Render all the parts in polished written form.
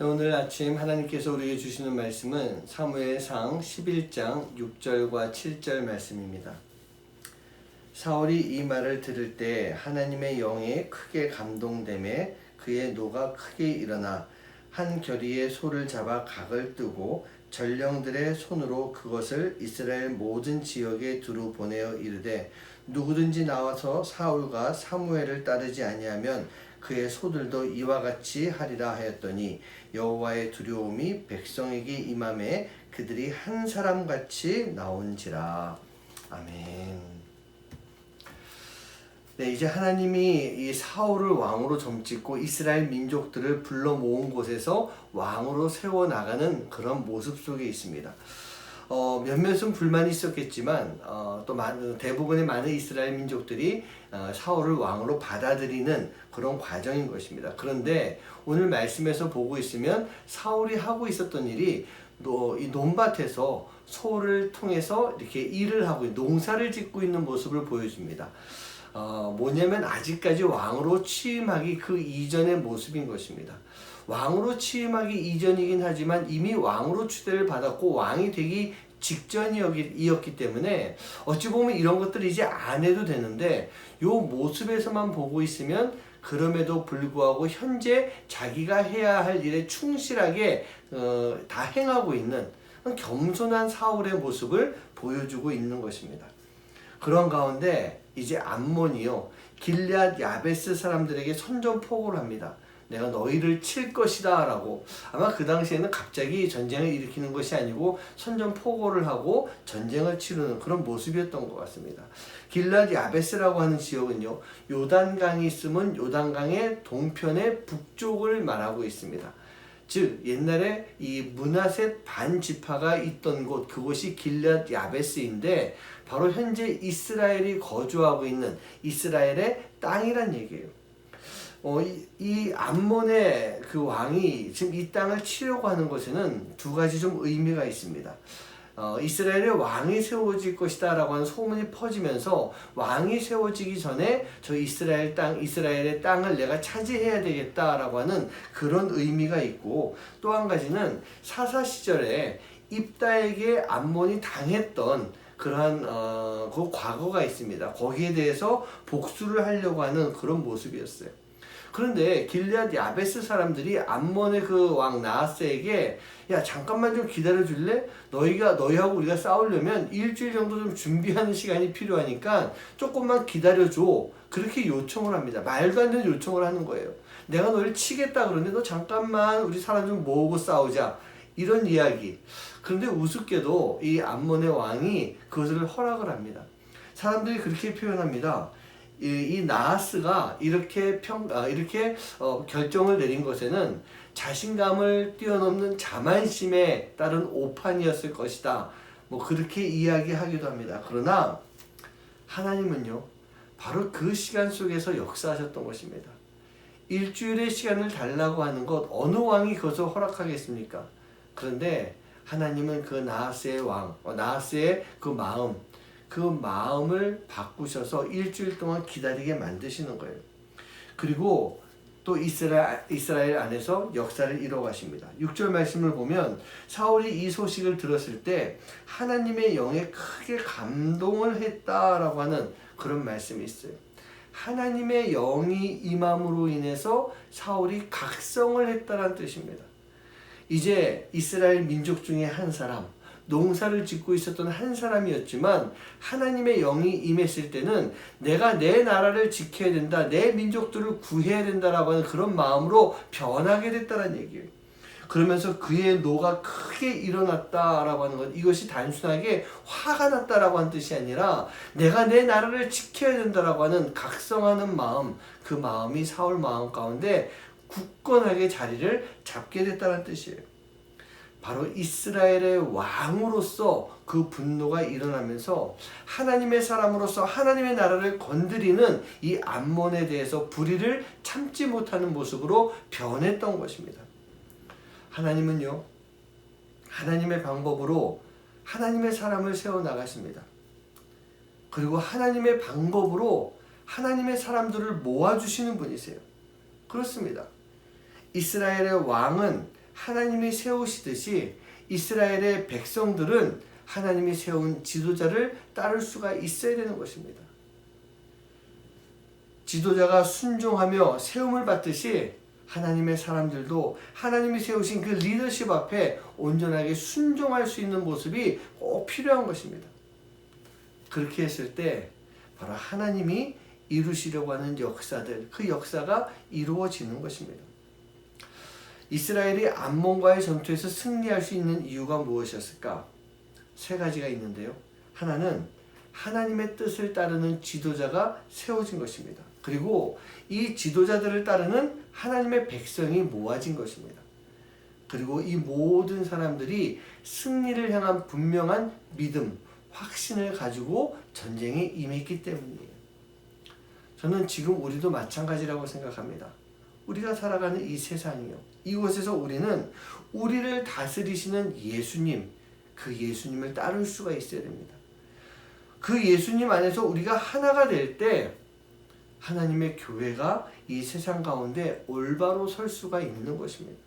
오늘 아침 하나님께서 우리에게 주시는 말씀은 사무엘상 11장 6절과 7절 말씀입니다. 사울이 이 말을 들을 때 하나님의 영에 크게 감동되매 그의 노가 크게 일어나 한 겨리의 소를 잡아 각을 뜨고 전령들의 손으로 그것을 이스라엘 모든 지역에 두루 보내어 이르되 누구든지 나와서 사울과 사무엘을 따르지 아니하면 그의 소들도 이와 같이 하리라 하였더니 여호와의 두려움이 백성에게 임함에 그들이 한 사람같이 나온지라. 아멘. 네, 이제 하나님이 이 사울을 왕으로 점찍고 이스라엘 민족들을 불러 모은 곳에서 왕으로 세워 나가는 그런 모습 속에 있습니다. 몇몇은 불만이 있었겠지만 또 대부분의 많은 이스라엘 민족들이 사울을 왕으로 받아들이는 그런 과정인 것입니다. 그런데 오늘 말씀에서 보고 있으면 사울이 하고 있었던 일이 이 논밭에서 소를 통해서 이렇게 일을 하고 농사를 짓고 있는 모습을 보여줍니다. 뭐냐면 아직까지 왕으로 취임하기 그 이전의 모습인 것입니다. 왕으로 취임하기 이전이긴 하지만 이미 왕으로 추대를 받았고 왕이 되기 직전이었기 때문에 어찌 보면 이런 것들을 이제 안 해도 되는데 요 모습에서만 보고 있으면 그럼에도 불구하고 현재 자기가 해야 할 일에 충실하게 다 행하고 있는 겸손한 사울의 모습을 보여주고 있는 것입니다. 그런 가운데 이제 암몬이요 길앗 야베스 사람들에게 선전포고를 합니다. 내가 너희를 칠 것이다 라고. 아마 그 당시에는 갑자기 전쟁을 일으키는 것이 아니고 선전포고를 하고 전쟁을 치르는 그런 모습이었던 것 같습니다. 길앗 야베스라고 하는 지역은요 요단강이 있으면 요단강의 동편의 북쪽을 말하고 있습니다. 즉 옛날에 이 므낫셋 반지파가 있던 곳, 그곳이 길앗 야베스인데 바로 현재 이스라엘이 거주하고 있는 이스라엘의 땅이란 얘기예요. 이 암몬의 그 왕이 지금 이 땅을 치려고 하는 것에는 두 가지 좀 의미가 있습니다. 이스라엘의 왕이 세워질 것이다 라고 하는 소문이 퍼지면서 왕이 세워지기 전에 저 이스라엘의 땅을 내가 차지해야 되겠다 라고 하는 그런 의미가 있고, 또 한 가지는 사사 시절에 입다에게 암몬이 당했던 그러한 그 과거가 있습니다. 거기에 대해서 복수를 하려고 하는 그런 모습이었어요. 그런데 길앗 야베스 사람들이 암몬의 그 왕 나하스에게 야 잠깐만 좀 기다려 줄래? 너희하고 우리가 싸우려면 일주일 정도 좀 준비하는 시간이 필요하니까 조금만 기다려 줘. 그렇게 요청을 합니다. 말도 안 되는 요청을 하는 거예요. 내가 너를 치겠다 그러는데 너 잠깐만 우리 사람 좀 모으고 싸우자. 이런 이야기. 그런데 우습게도 이 암몬의 왕이 그것을 허락을 합니다. 사람들이 그렇게 표현합니다. 이 나하스가 이렇게 결정을 내린 것에는 자신감을 뛰어넘는 자만심에 따른 오판이었을 것이다. 뭐 그렇게 이야기하기도 합니다. 그러나 하나님은요, 바로 그 시간 속에서 역사하셨던 것입니다. 일주일의 시간을 달라고 하는 것, 어느 왕이 그것을 허락하겠습니까? 그런데 하나님은 그 나하스의 그 마음을 바꾸셔서 일주일 동안 기다리게 만드시는 거예요. 그리고 또 이스라엘 안에서 역사를 이뤄가십니다. 6절 말씀을 보면 사울이 이 소식을 들었을 때 하나님의 영에 크게 감동을 했다라고 하는 그런 말씀이 있어요. 하나님의 영이 임함으로 인해서 사울이 각성을 했다는 뜻입니다. 이제 이스라엘 민족 중에 한 사람, 농사를 짓고 있었던 한 사람이었지만 하나님의 영이 임했을 때는 내가 내 나라를 지켜야 된다, 내 민족들을 구해야 된다라고 하는 그런 마음으로 변하게 됐다는 얘기예요. 그러면서 그의 노가 크게 일어났다라고 하는 것, 이것이 단순하게 화가 났다라고 하는 뜻이 아니라 내가 내 나라를 지켜야 된다라고 하는 각성하는 마음, 그 마음이 사울 마음 가운데 굳건하게 자리를 잡게 됐다는 뜻이에요. 바로 이스라엘의 왕으로서 그 분노가 일어나면서 하나님의 사람으로서 하나님의 나라를 건드리는 이 암몬에 대해서 불의를 참지 못하는 모습으로 변했던 것입니다. 하나님은요, 하나님의 방법으로 하나님의 사람을 세워나가십니다. 그리고 하나님의 방법으로 하나님의 사람들을 모아주시는 분이세요. 그렇습니다. 이스라엘의 왕은 하나님이 세우시듯이 이스라엘의 백성들은 하나님이 세운 지도자를 따를 수가 있어야 되는 것입니다. 지도자가 순종하며 세움을 받듯이 하나님의 사람들도 하나님이 세우신 그 리더십 앞에 온전하게 순종할 수 있는 모습이 꼭 필요한 것입니다. 그렇게 했을 때 바로 하나님이 이루시려고 하는 역사들, 그 역사가 이루어지는 것입니다. 이스라엘이 암몬과의 전투에서 승리할 수 있는 이유가 무엇이었을까? 세 가지가 있는데요. 하나는 하나님의 뜻을 따르는 지도자가 세워진 것입니다. 그리고 이 지도자들을 따르는 하나님의 백성이 모아진 것입니다. 그리고 이 모든 사람들이 승리를 향한 분명한 믿음, 확신을 가지고 전쟁에 임했기 때문이에요. 저는 지금 우리도 마찬가지라고 생각합니다. 우리가 살아가는 이 세상이요. 이곳에서 우리는 우리를 다스리시는 예수님, 그 예수님을 따를 수가 있어야 됩니다. 그 예수님 안에서 우리가 하나가 될 때 하나님의 교회가 이 세상 가운데 올바로 설 수가 있는 것입니다.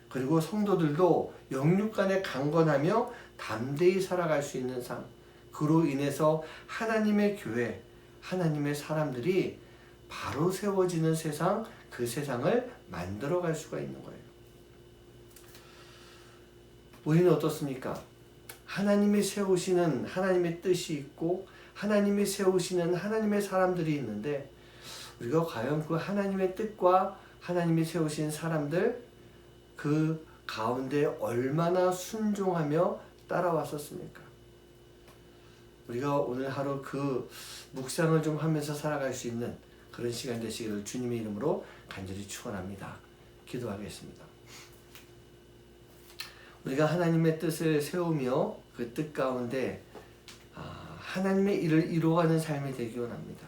그리고 성도들도 영육 간에 강건하며 담대히 살아갈 수 있는 삶, 그로 인해서 하나님의 교회, 하나님의 사람들이 바로 세워지는 세상, 그 세상을 만들어갈 수가 있는 거예요. 우리는 어떻습니까? 하나님이 세우시는 하나님의 뜻이 있고 하나님이 세우시는 하나님의 사람들이 있는데 우리가 과연 그 하나님의 뜻과 하나님이 세우신 사람들 그 가운데 얼마나 순종하며 따라왔었습니까? 우리가 오늘 하루 그 묵상을 좀 하면서 살아갈 수 있는 그런 시간 되시기를 주님의 이름으로 간절히 축원합니다. 기도하겠습니다. 우리가 하나님의 뜻을 세우며 그 뜻 가운데 하나님의 일을 이루어가는 삶이 되기 원합니다.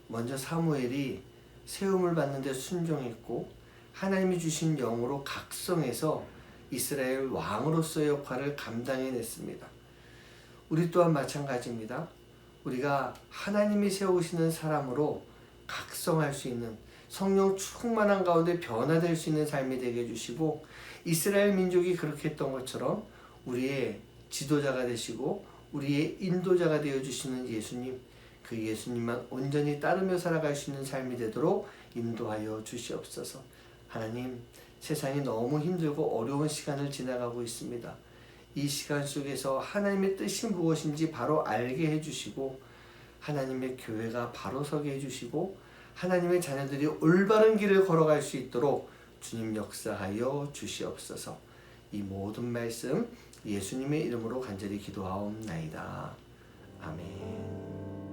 먼저 사무엘이 세움을 받는데 순종했고 하나님이 주신 영으로 각성해서 이스라엘 왕으로서의 역할을 감당해냈습니다. 우리 또한 마찬가지입니다. 우리가 하나님이 세우시는 사람으로 각성할 수 있는 성령 충만한 가운데 변화될 수 있는 삶이 되게 해주시고 이스라엘 민족이 그렇게 했던 것처럼 우리의 지도자가 되시고 우리의 인도자가 되어주시는 예수님, 그 예수님만 온전히 따르며 살아갈 수 있는 삶이 되도록 인도하여 주시옵소서. 하나님, 세상이 너무 힘들고 어려운 시간을 지나가고 있습니다. 이 시간 속에서 하나님의 뜻이 무엇인지 바로 알게 해주시고 하나님의 교회가 바로 서게 해주시고 하나님의 자녀들이 올바른 길을 걸어갈 수 있도록 주님 역사하여 주시옵소서. 이 모든 말씀 예수님의 이름으로 간절히 기도하옵나이다. 아멘.